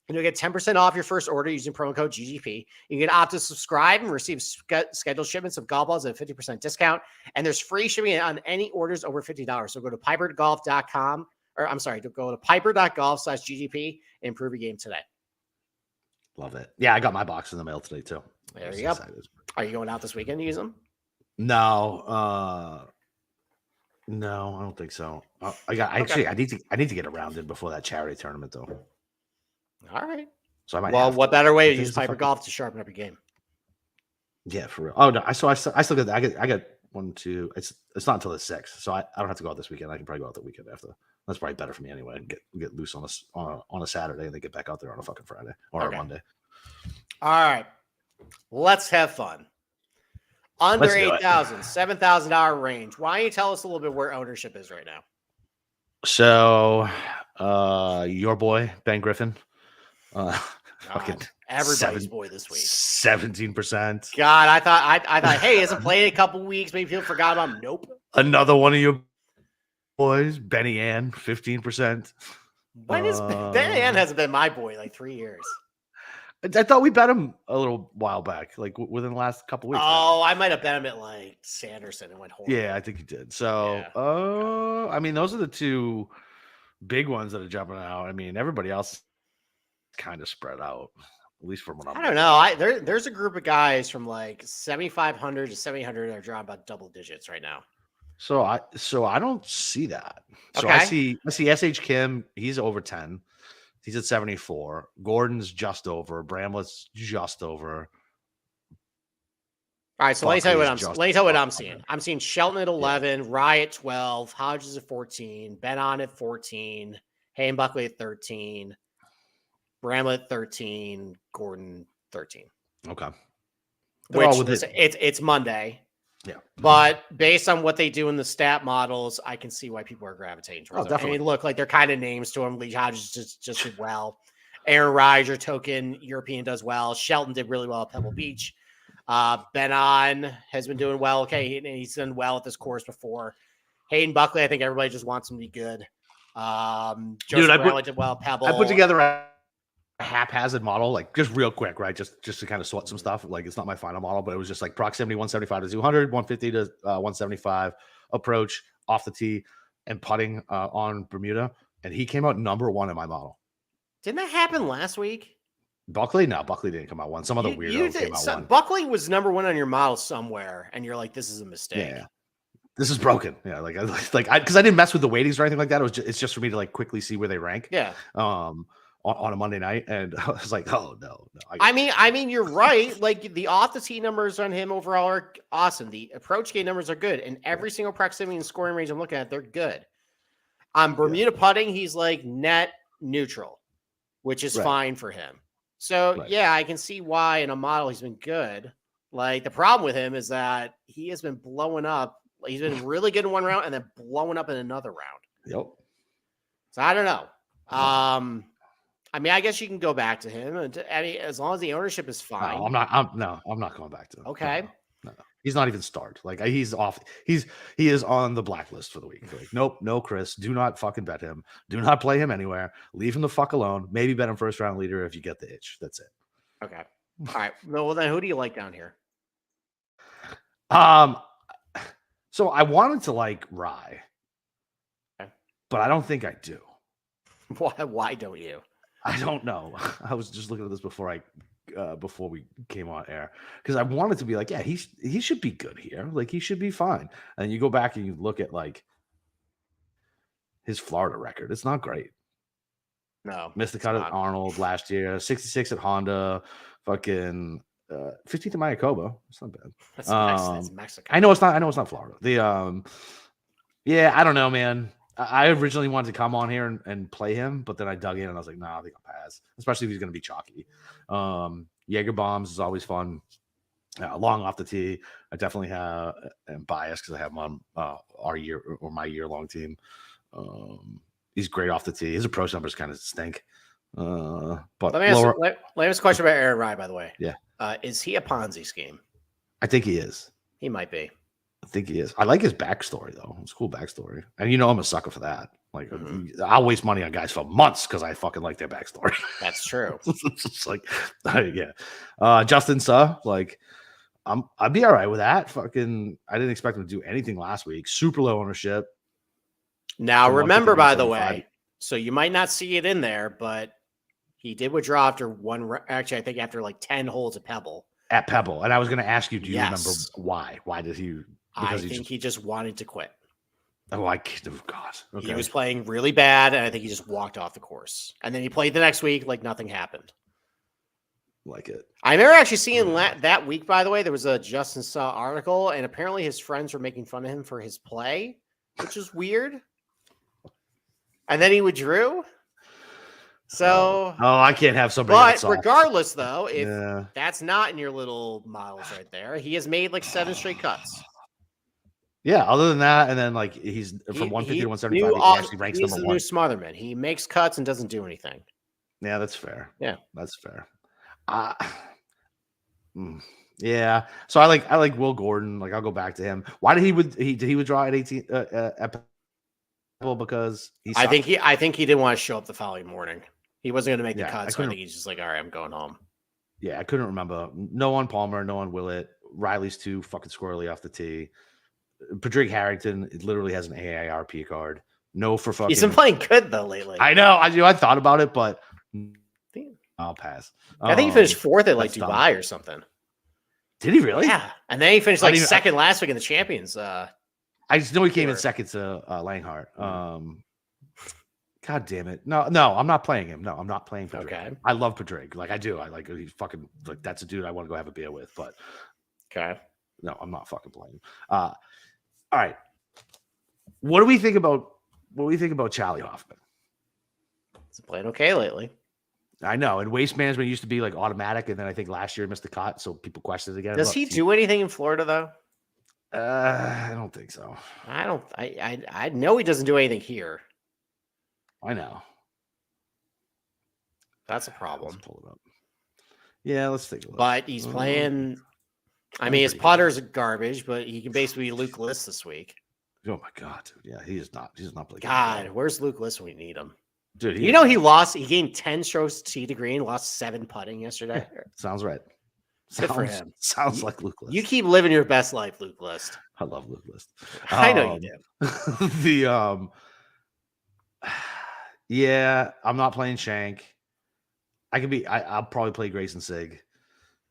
And you'll get 10% off your first order using promo code GGP. You can opt to subscribe and receive scheduled shipments of golf balls at a 50% discount. And there's free shipping on any orders over $50. So go to pipergolf.com, or I'm sorry, go to piper.golf/GGP and improve your game today. Love it. Yeah, I got my box in the mail today too. There you go. Are you going out this weekend to use them? No. No, I don't think so. I need to get around it before that charity tournament though. All right. So I might. Well, have what to. better way What to day use is the Piper fucking- Golf to sharpen up your game? Yeah, for real. Oh no, I still got. I got 1, 2. It's not until the 6th, so I don't have to go out this weekend. I can probably go out the weekend after. That's probably better for me anyway. And get loose on a Saturday and then get back out there on a fucking Friday or Okay. a Monday. All right. Let's have fun. Under Let's do it. 8,000, $7,000 range. Why don't you tell us a little bit where ownership is right now? So, your boy Ben Griffin, fucking Everybody's boy this week. 17%. God, I thought, hey, hasn't played in a couple weeks. Maybe people forgot about him. Nope. Another one of your boys, Benny Ann, 15%. When is Ben Ann hasn't been my boy like 3 years. I thought we bet him a little while back, like within the last couple weeks. Oh, I might have bet him at like Sanderson and went horrible. Yeah, I think you did. So, I mean, those are the two big ones that are jumping out. I mean, everybody else kind of spread out, at least from what I'm. I don't know. There's a group of guys from like 7,500 to 7,800 that are drawing about double digits right now. So I don't see that. So Okay. I see SH Kim. He's over 10. He's at 74. Gordon's just over. Bramlett's just over. All right, so let me tell you what I'm just seeing. I'm seeing Shelton at 11, Rye at 12, Hodges at 14, Ben On at 14, Hayden Buckley at 13, Bramlett at 13, Gordon 13. Okay. It's Monday. Yeah. But based on what they do in the stat models, I can see why people are gravitating towards them. I mean, look, like they're kind of names to them. Lee Hodges just did well. Aaron Rye, your token European, does well. Shelton did really well at Pebble Beach. Ben On has been doing well. Okay, he's done well at this course before. Hayden Buckley, I think everybody just wants him to be good. Joseph Bramlett did well at Pebble. I put together a haphazard model, like just real quick, right? Just to kind of sort some stuff. Like it's not my final model, but it was just like proximity 175 to 200, 150 to 175, approach off the tee, and putting on Bermuda. And he came out number 1 in my model. Didn't that happen last week? Buckley? No, Buckley didn't come out 1. Some other weirdo came out 1. Buckley was number 1 on your model somewhere, and you're like, this is a mistake. Yeah. This is broken. Yeah, because I didn't mess with the weightings or anything like that. It's just for me to like quickly see where they rank. Yeah. On a Monday night, and I was like, oh no. I mean, you're right. Like the off the tee numbers on him overall are awesome. The approach game numbers are good, and every single proximity and scoring range I'm looking at, they're good. On Bermuda putting, he's like net neutral, which is fine for him. So yeah, I can see why in a model he's been good. Like the problem with him is that he has been blowing up. He's been really good in one round and then blowing up in another round. Yep. So I don't know. I mean, I guess you can go back to him, and I mean, as long as the ownership is fine. No, I'm not going back to him. Okay. No. He's not even starred. Like he's off. He is on the blacklist for the week. Like, nope, no, Chris. Do not fucking bet him. Do not play him anywhere. Leave him the fuck alone. Maybe bet him first round leader if you get the itch. That's it. Okay. All right. Well, then who do you like down here? So I wanted to like Rye, but I don't think I do. Why don't you? I don't know. I was just looking at this before we came on air because I wanted to be like, yeah, he should be good here. Like he should be fine. And you go back and you look at like his Florida record. It's not great. No. Missed the cut at Arnold last year. 66 at Honda. Fucking 15th at Mayakoba. It's not bad. That's Mexico. I know it's not Florida. Yeah, I don't know, man. I originally wanted to come on here and play him, but then I dug in and I was like, nah, I think I'll pass, especially if he's going to be chalky. Jaeger bombs is always fun. Long off the tee. I definitely am biased because I have him on my year-long team. He's great off the tee. His approach numbers kind of stink. But let me ask a question about Aaron Rye, by the way. Yeah. Is he a Ponzi scheme? I think he is. He might be. I think he is. I like his backstory though. It's a cool backstory, and I'm a sucker for that. Like, I'll waste money on guys for months because I fucking like their backstory. That's true. It's like, yeah. Justin Suh, like, I'd be all right with that. Fucking, I didn't expect him to do anything last week. Super low ownership. Now remember, by the way, so you might not see it in there, but he did withdraw after I think after like 10 holes at Pebble. At Pebble, and I was going to ask you, do you remember why? Why did he? Because he just wanted to quit. Oh, I can't. Oh, God. Okay. He was playing really bad, and I think he just walked off the course. And then he played the next week like nothing happened. Like it. I remember actually seeing that week, by the way, there was a Justin Saw article, and apparently his friends were making fun of him for his play, which is weird. And then he withdrew. So, I can't have somebody. But regardless, though, if Yeah. that's not in your little models right there, he has made like 7 straight cuts. Yeah, other than that, and then like he's from 150 to 175, he actually ranks he's number the 1. new Smotherman. He makes cuts and doesn't do anything. Yeah, that's fair. Yeah, that's fair. Yeah. So I like Will Gordon. Like I'll go back to him. Why did he withdraw at 18 at Pebble? Because I think he didn't want to show up the following morning. He wasn't going to make the cuts. So I think he's just like, all right, I'm going home. Yeah, I couldn't remember. No on Palmer, no on Willett. Riley's too fucking squirrely off the tee. Padraig Harrington literally has an AARP card. No for fucking. He's been playing good though lately. I know. I thought about it, but I'll pass. I think he finished 4th at like Dubai or something. Did he really? Yeah, and then he finished like second last week in the Champions. I just know he came in second to Langhart. God damn it! No, I'm not playing him. No, I'm not playing Padraig. Okay. I love Padraig. Like I do. I like he's fucking like that's a dude I want to go have a beer with. But okay, no, I'm not fucking playing. All right. What do we think about Charlie Hoffman? He's playing okay lately. I know, and Waste Management used to be like automatic, and then I think last year missed the cut, so people questioned it again. Does he do anything in Florida though? I don't think so. I know he doesn't do anything here. I know. That's a problem. Let's pull it up. Yeah, let's take a look. But he's playing. I mean, his putter's garbage, but he can basically be Luke List this week. Oh my God, dude! Yeah, he's not playing. God, where's Luke List when we need him? Dude, he lost. He gained 10 strokes tee to green, lost 7 putting yesterday. Sounds right. Good for him. Sounds like Luke List. You keep living your best life, Luke List. I love Luke List. I know you do. Yeah, I'm not playing Shank. I'll probably play Grayson Sig.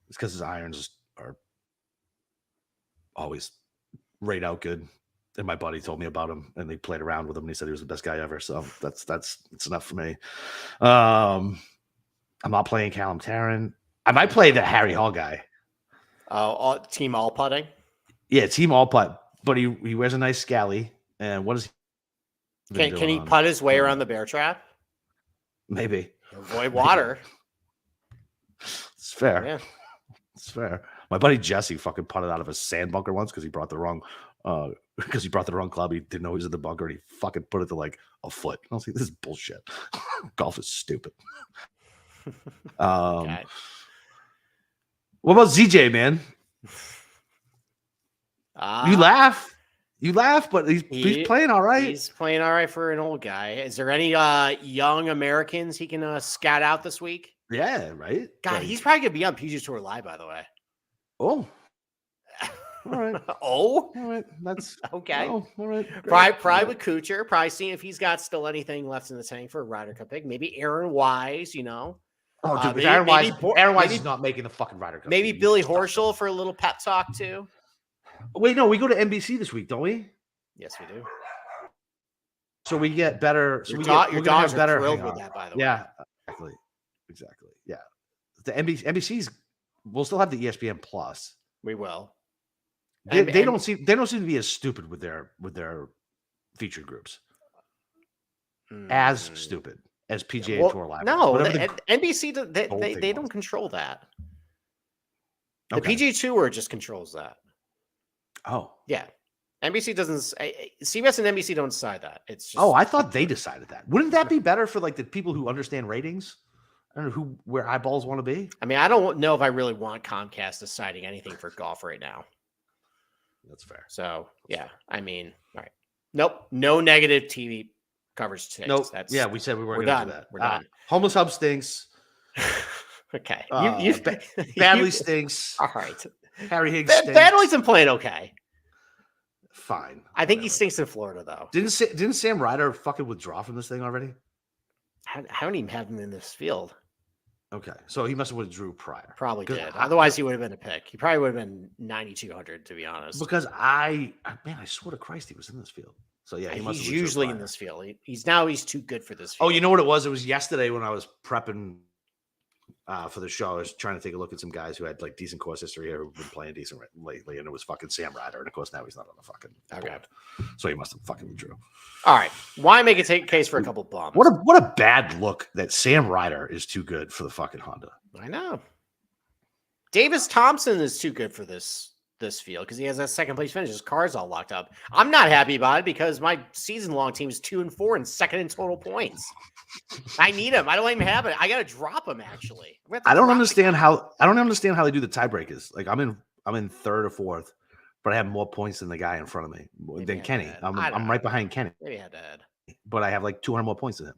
It's because his irons are always right out good. And my buddy told me about him, and they played around with him, and he said he was the best guy ever. So that's enough for me. I'm not playing Callum Tarrant. I might play the Harry Hall guy. Oh, team all putting. Yeah, team all putt, but he wears a nice scally. And what is he? Can he putt his way around the bear trap? Maybe avoid water. It's fair. Yeah, it's fair. My buddy Jesse fucking putted out of a sand bunker once because he brought the wrong club. He didn't know he was in the bunker, and he fucking put it to like a foot. I was like, this is bullshit. Golf is stupid. Okay. What about ZJ, man? You laugh, but he's playing all right. He's playing all right for an old guy. Is there any young Americans he can scout out this week? Yeah, right. God, he's probably gonna be on PGA Tour Live, by the way. Oh. All right. All right. That's okay. Oh, all right. Probably with Kuchar. Probably seeing if he's got still anything left in the tank for a Ryder Cup pick. Maybe Aaron Wise, Oh, dude, Aaron Wise is not making the fucking Ryder Cup. Maybe Billy Horschel for a little pep talk too. Wait, no, we go to NBC this week, don't we? Yes, we do. So we get better. So your dogs are thrilled with that, by the way. Yeah, exactly. Yeah, the NBC's. We'll still have the ESPN Plus. We will. They don't seem to be as stupid with their featured groups. As stupid as PGA Tour Live. No, NBC they don't control that. The PGA Tour just controls that. Oh, yeah. NBC doesn't. CBS and NBC don't decide that. It's just, I thought they decided that. Wouldn't that be better for like the people who understand ratings? I don't know where eyeballs want to be. I mean, I don't know if I really want Comcast deciding anything for golf right now. That's fair. So yeah, I mean, all right. Nope, no negative TV coverage today. Nope. We said we weren't going to do that. We're done. Homeless Hub stinks. Okay. Badly stinks. All right. Harry Higgs stinks. Badly's been playing okay. Fine. I think he stinks in Florida, though. Didn't Sam Ryder fucking withdraw from this thing already? I don't even have him in this field. Okay. So he must have withdrew prior. Probably did. Otherwise, he would have been a pick. He probably would have been 9,200, to be honest. Because I swear to Christ, he was in this field. So yeah, he must He's have looked usually in prior. this field. He's too good for this Oh, field. you know what it was? It was yesterday when I was prepping for the show. I was trying to take a look at some guys who had like decent course history here who've been playing decent lately, and it was fucking Sam Ryder. And of course, now he's not on the fucking board. So he must have fucking drew. All right. Why make a case for a couple bums? What a bad look that Sam Ryder is too good for the fucking Honda. I know. Davis Thompson is too good for this field because he has that second place finish. His car's all locked up. I'm not happy about it because my season long team is 2-4 and second in total points. I need him. I don't even have it. I got to drop him actually. I don't understand how they do the tiebreakers. Like I'm in third or fourth, but I have more points than the guy in front of me than Kenny. I'm right behind Kenny. Maybe I had to add. But I have like 200 more points than him.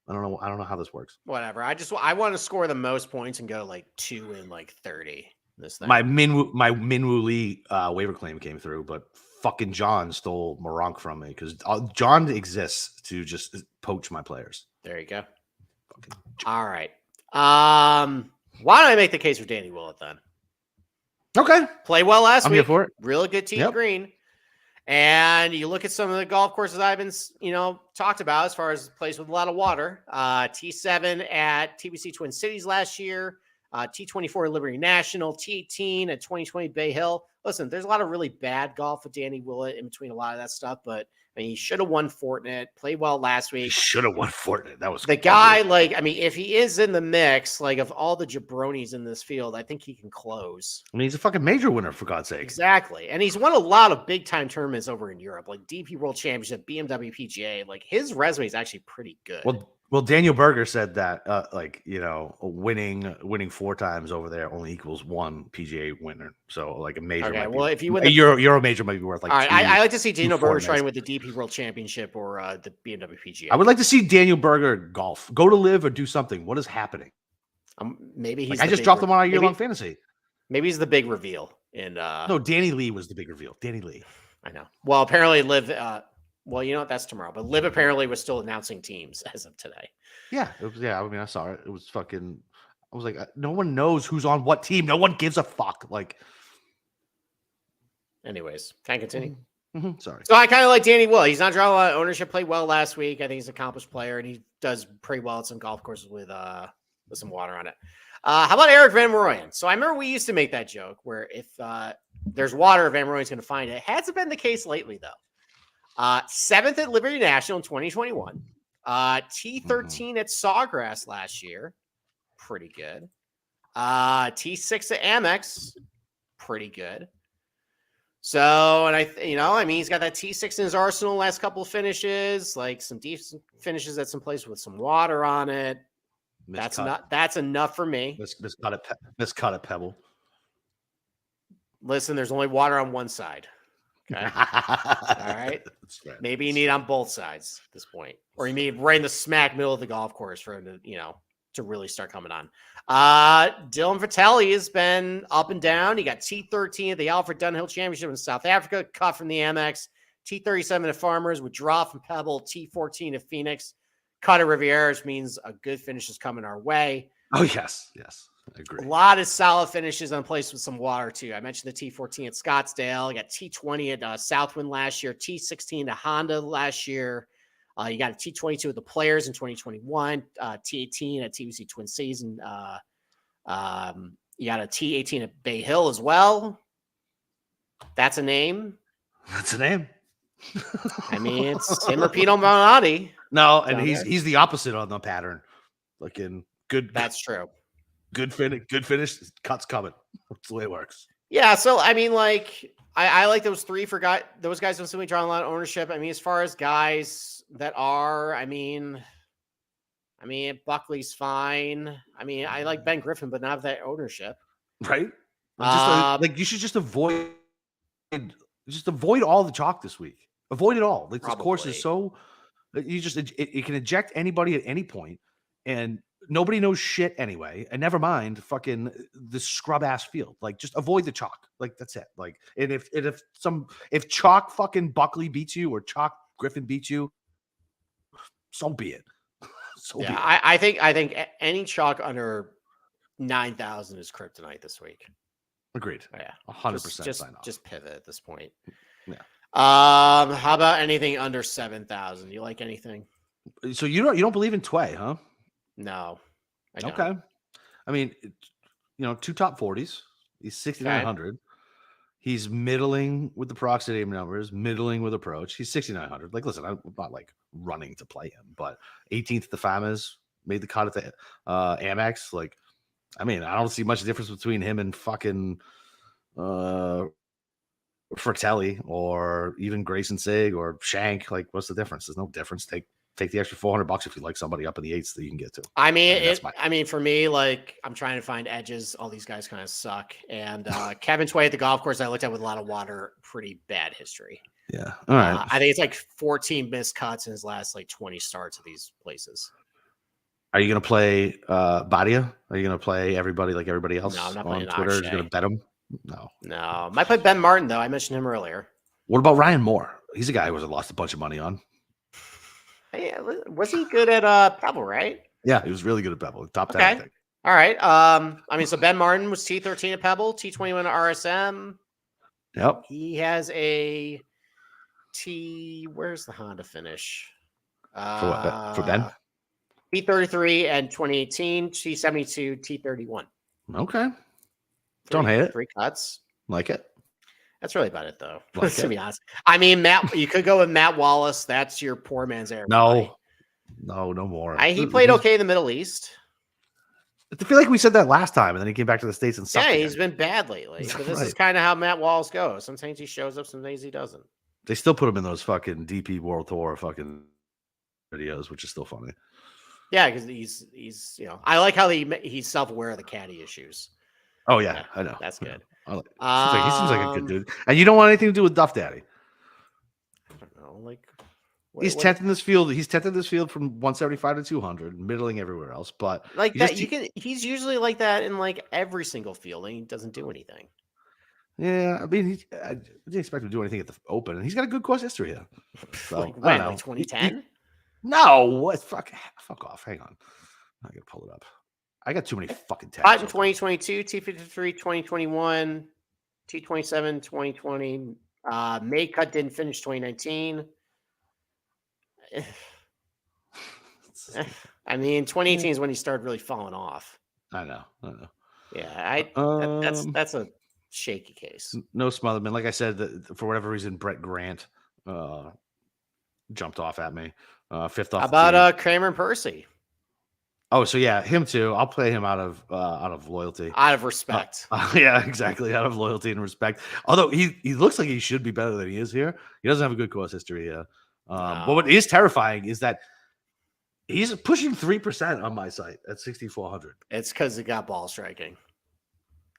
I don't know how this works. Whatever. I want to score the most points and go like 2 in like 30. This thing. My Minwoo Lee waiver claim came through, but fucking John stole Moronk from me because John exists to just poach my players. There you go. All right. Why don't I make the case for Danny Willett then? Okay. Play well last week. I'm here for it. Real good tee green. And you look at some of the golf courses I've been, talked about as far as place with a lot of water. T7 at TBC Twin Cities last year. T24 Liberty National. T18 at 2020 Bay Hill. Listen, there's a lot of really bad golf with Danny Willett in between a lot of that stuff, but I mean, he should have won Fortinet. Played well last week. He should have won Fortinet. That was the guy. If he is in the mix, of all the jabronis in this field, I think he can close. I mean, he's a fucking major winner for God's sake. Exactly, and he's won a lot of big time tournaments over in Europe, like DP World Championship, BMW PGA. Like his resume is actually pretty good. Well, Daniel Berger said that, winning 4 times over there only equals 1 PGA winner. So, like a major. Okay, well, if you win a Euro major, might be worth like. All right, I like to see Daniel Berger trying with the DP World Championship or the BMW PGA. I would like to see Daniel Berger golf, go to live or do something. What is happening? Maybe he's. I just dropped him on our year-long fantasy. Maybe he's the big reveal. No, Danny Lee was the big reveal. Danny Lee. I know. Well, apparently Liv. Well, you know what? That's tomorrow. But Liv apparently was still announcing teams as of today. Yeah, I mean, I saw it. It was fucking. I was like, no one knows who's on what team. No one gives a fuck. Like. Anyways, can I continue? Mm-hmm. Sorry. So I kind of like Danny Willett. He's not drawing a lot of ownership. Played well last week. I think he's an accomplished player, and he does pretty well at some golf courses with some water on it. How about Eric Van Rooyen? So I remember we used to make that joke where if there's water, Van Rooyen's going to find it. Hasn't been the case lately, though. 7th at Liberty National in 2021. T13 at Sawgrass last year. Pretty good. T6 at Amex. Pretty good. So, and he's got that T6 in his arsenal last couple of finishes, like some decent finishes at some place with some water on it. That's enough for me. Miscut at Pebble. Listen, there's only water on one side. Okay. All right. Maybe you need on both sides at this point. Or you need right in the smack middle of the golf course for him to really start coming on. Dylan Vitelli has been up and down. He got T13 at the Alfred Dunhill Championship in South Africa, cut from the Amex. T37 at Farmers, withdraw from Pebble. T14 at Phoenix, cut at Rivieras, means a good finish is coming our way. Oh, yes. I agree. A lot of solid finishes on place with some water, too. I mentioned the T14 at Scottsdale. You got T20 at Southwind last year, T16 at Honda last year. You got a T22 at the Players in 2021, T18 at TBC Twin Cities, and you got a T18 at Bay Hill as well. That's a name. That's a name. I mean, it's him or Pete Malnati. No, and he's the opposite on the pattern. Looking good. That's true. Good finish. Cut's coming. That's the way it works. Yeah. So I mean, I like those three for those guys don't simply draw a lot of ownership. I mean, as far as guys that are, I mean, Buckley's fine. I mean, I like Ben Griffin, but not that ownership. Right. You should just avoid all the chalk this week. Avoid it all. Like, this course is so it can eject anybody at any point, and nobody knows shit anyway. And never mind fucking this scrub ass field. Like, just avoid the chalk. Like, that's it. Like, and if chalk fucking Buckley beats you or chalk Griffin beats you, so be it. I think any chalk under 9,000 is kryptonite this week. Agreed. Yeah, 100% sign off. Just pivot at this point. Yeah. How about anything under 7,000? You like anything? So you don't believe in Tway, huh? No, I don't. Okay. I mean, 2 top 40s. He's 6,900. He's middling with the proximity numbers, middling with approach. He's 6,900. Like, listen, I'm not like running to play him, but 18th at the FAMAs, made the cut at the Amex. Like, I mean, I don't see much difference between him and fucking Fratelli or even Grayson Sig or Shank. Like, what's the difference? There's no difference. Take the extra $400 if you like somebody up in the 8s that you can get to. I mean, I mean, for me, like, I'm trying to find edges. All these guys kind of suck. And Kevin Tway at the golf course, I looked at with a lot of water, pretty bad history. Yeah. All right. I think it's like 14 missed cuts in his last like 20 starts of these places. Are you going to play Badia? Are you going to play everybody like everybody else No, I'm not on playing Twitter? Are you going to bet him? No. Might play Ben Martin, though. I mentioned him earlier. What about Ryan Moore? He's a guy who has lost a bunch of money on. Yeah, was he good at Pebble, right? Yeah, he was really good at Pebble. Top 10, okay. I think. All right. I mean, so Ben Martin was T13 at Pebble, T21 at RSM. Yep. He has a where's the Honda finish? For Ben? T33 and 2018, T72, T31. Okay. Don't hate it. 3 cuts. Like it. That's really about it, though. To be honest, I mean, Matt. You could go with Matt Wallace. That's your poor man's Aaron. No more. He played okay in the Middle East. I feel like we said that last time, and then he came back to the States and sucked. Yeah, he's been bad lately. But this is kind of how Matt Wallace goes. Sometimes he shows up, sometimes he doesn't. They still put him in those fucking DP World Tour fucking videos, which is still funny. Yeah, because he's I like how he's self-aware of the caddy issues. Oh yeah, I know. That's good. He seems like a good dude, and you don't want anything to do with Duff Daddy. I don't know, like he's 10th in this field. He's 10th in this field from 175 to 200, middling everywhere else. But like that, he's usually like that in like every single field, and he doesn't do anything. Yeah, I mean, I didn't expect him to do anything at the Open, and he's got a good course history here. So, like when, like 2010? No, what? Fuck off. Hang on, I gotta pull it up. I got too many fucking tabs. In 2022, T53, 2021, T27, 2020. May cut didn't finish 2019. I mean, 2018 is when he started really falling off. I know. Yeah, that's a shaky case. No Smotherman. Like I said, for whatever reason, Brett Grant jumped off at me. 5th off. How about Kramer and Percy? Oh, so yeah, him too. I'll play him out of loyalty, out of respect. Yeah, exactly, out of loyalty and respect. Although he looks like he should be better than he is here. He doesn't have a good course history. No. But what is terrifying is that he's pushing 3% on my site at 6,400. It's because he got ball striking.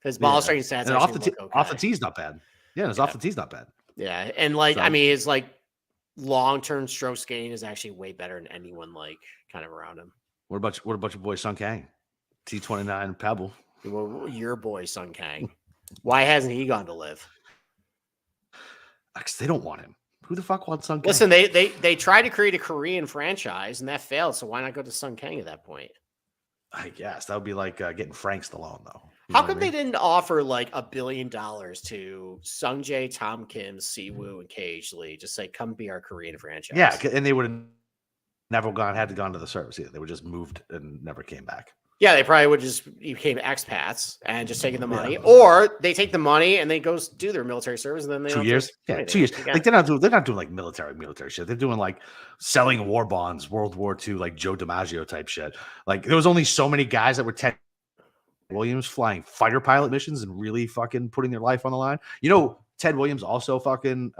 His ball striking stats and off the tee's not bad. Yeah, off the tee's not bad. Yeah, and like I mean, his like long-term stroke gain is actually way better than anyone like kind of around him. What about your boy Sun Kang? T29 Pebble. Well, your boy Sun Kang. Why hasn't he gone to live? Because they don't want him. Who the fuck wants Sun Kang? Listen, they tried to create a Korean franchise and that failed. So why not go to Sun Kang at that point? I guess that would be like getting Frank Stallone, though. How come they didn't offer like $1 billion to Sung Jae, Tom Kim, Siwoo, and Cage Lee? Just say, come be our Korean franchise. Yeah, and they would have never had to gone to the service either. They would just moved and never came back. Yeah, they probably would just became expats and just taking the money, or they take the money and they go do their military service, and then they 2 years. Yeah, 2 years. Like they're not doing like military shit. They're doing like selling war bonds, World War II, like Joe DiMaggio type shit. Like there was only so many guys that were Ted Williams flying fighter pilot missions and really fucking putting their life on the line. You know, Ted Williams also fucking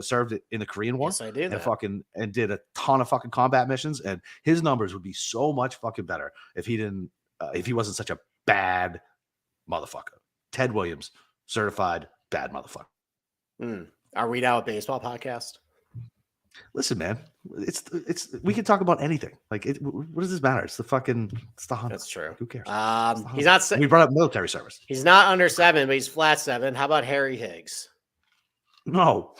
served in the Korean War. Yes, I did. And did a ton of fucking combat missions, and his numbers would be so much fucking better if he wasn't such a bad motherfucker. Ted Williams, certified bad motherfucker. Are we now a baseball podcast? Listen, man, it's we can talk about anything. Like, what does this matter? It's the Honda. That's true. Who cares? He's not. We brought up military service. He's not under 7, but he's flat 7. How about Harry Higgs? No.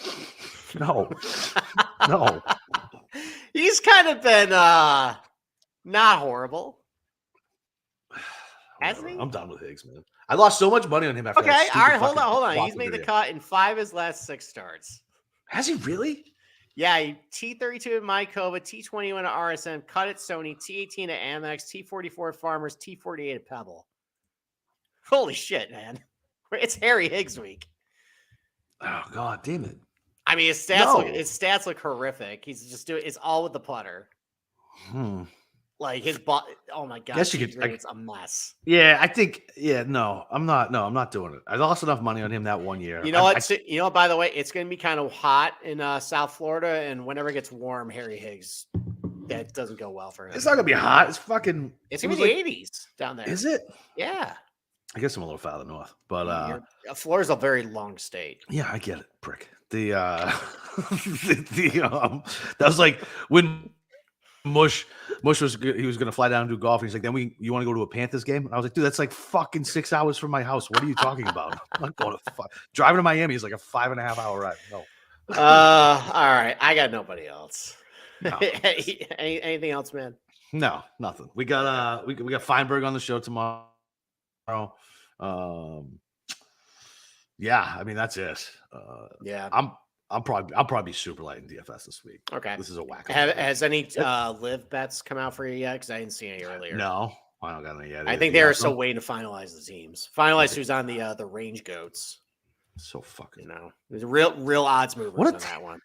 He's kind of been not horrible. Hasn't he? I'm done with Higgs, man. I lost so much money on him after. Okay, all right, hold on. He's made the cut in 5 of his last 6 starts. Has he really? Yeah, T32 at Mycova, T21 at RSM, cut at Sony, T18 at Amex, T44 at Farmers, T48 at Pebble. Holy shit, man. It's Harry Higgs week. Oh God, damn it. I mean, his stats look horrific. He's just doing it's all with the putter. Like his butt. Oh my God, Guess you could. it's a mess. Yeah, I think. Yeah, no, I'm not. No, I'm not doing it. I lost enough money on him that one year. You know what? You know, by the way, it's going to be kind of hot in South Florida, and whenever it gets warm, Harry Higgs, that doesn't go well for him. It's not gonna be hot. It's fucking. It's gonna be the 80s down there. Is it? Yeah. I guess I'm a little farther north, but Florida's a very long state. Yeah, I get it, prick. That was like when Mush was gonna fly down and do golf. And he's like, you want to go to a Panthers game? And I was like, dude, that's like fucking 6 hours from my house. What are you talking about? I'm not going to driving to Miami is like a 5.5 hour ride. No. All right, I got nobody else. No. Anything else, man? No, nothing. We got we got Feinberg on the show tomorrow. Yeah, I mean that's it. Yeah, I'll probably be super light in DFS this week. Okay, this is a whack. Has any live bets come out for you yet? Because I didn't see any earlier. No, I don't got any yet. I think they are still waiting to finalize the teams. Finalize who's on the range goats. So fucking there's a real odds movers on that one.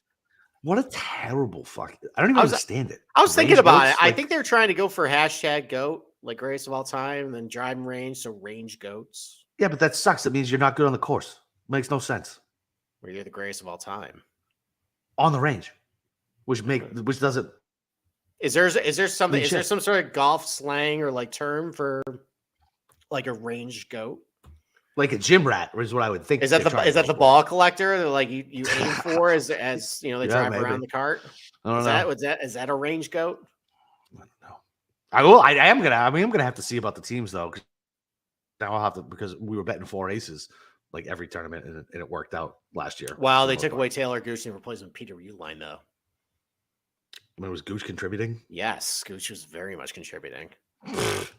What a terrible fuck! I don't even understand it. I was thinking about it. I think they're trying to go for hashtag goat, like greatest of all time, and then driving range, so range goats. Yeah, but that sucks. That means you're not good on the course. Makes no sense. Where you're the greatest of all time on the range, which doesn't. Is there something? Is there some sort of golf slang or like term for like a range goat? Like a gym rat is what I would think. Is that the ball collector that like you aim for as you know they drive around the cart? Is that a range goat? I don't know. I'm gonna have to see about the teams though. Now I'll have to because we were betting 4 aces like every tournament and it worked out last year. Wow, they took away Taylor Gooch and replaced him with Peter Uline though. When was Gooch contributing? Yes, Gooch was very much contributing.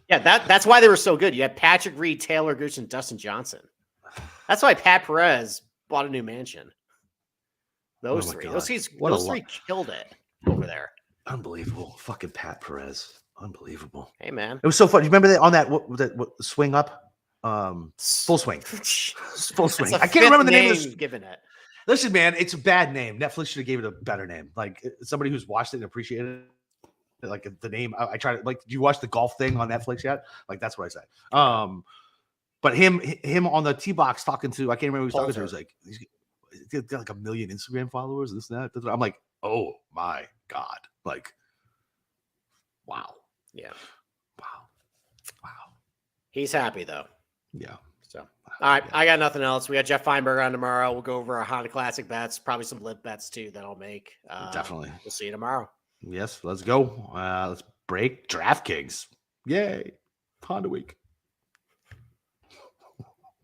Yeah, that's why they were so good. You had Patrick Reed, Taylor Gooch, and Dustin Johnson. That's why Pat Perez bought a new mansion. Those three killed it over there. Unbelievable. Fucking Pat Perez. Unbelievable. Hey, man. It was so fun. You remember that on that what swing up? Full swing. Full swing. I can't remember the name of this. Given it. Listen, man, it's a bad name. Netflix should have gave it a better name. Like somebody who's watched it and appreciated it. Like the name, I tried to like. Did you watch the golf thing on Netflix yet? Like that's what I said. But him on the tee box talking to I can't remember who he's talking to. He's like he's got like 1 million Instagram followers. This and that. I'm like, oh my god, like, wow, yeah, wow. He's happy though. Yeah. So all right, I got nothing else. We got Jeff Feinberg on tomorrow. We'll go over our Honda Classic bets, probably some live bets too that I'll make. Definitely. We'll see you tomorrow. Yes, let's go. Let's break DraftKings. Yay. Honda week.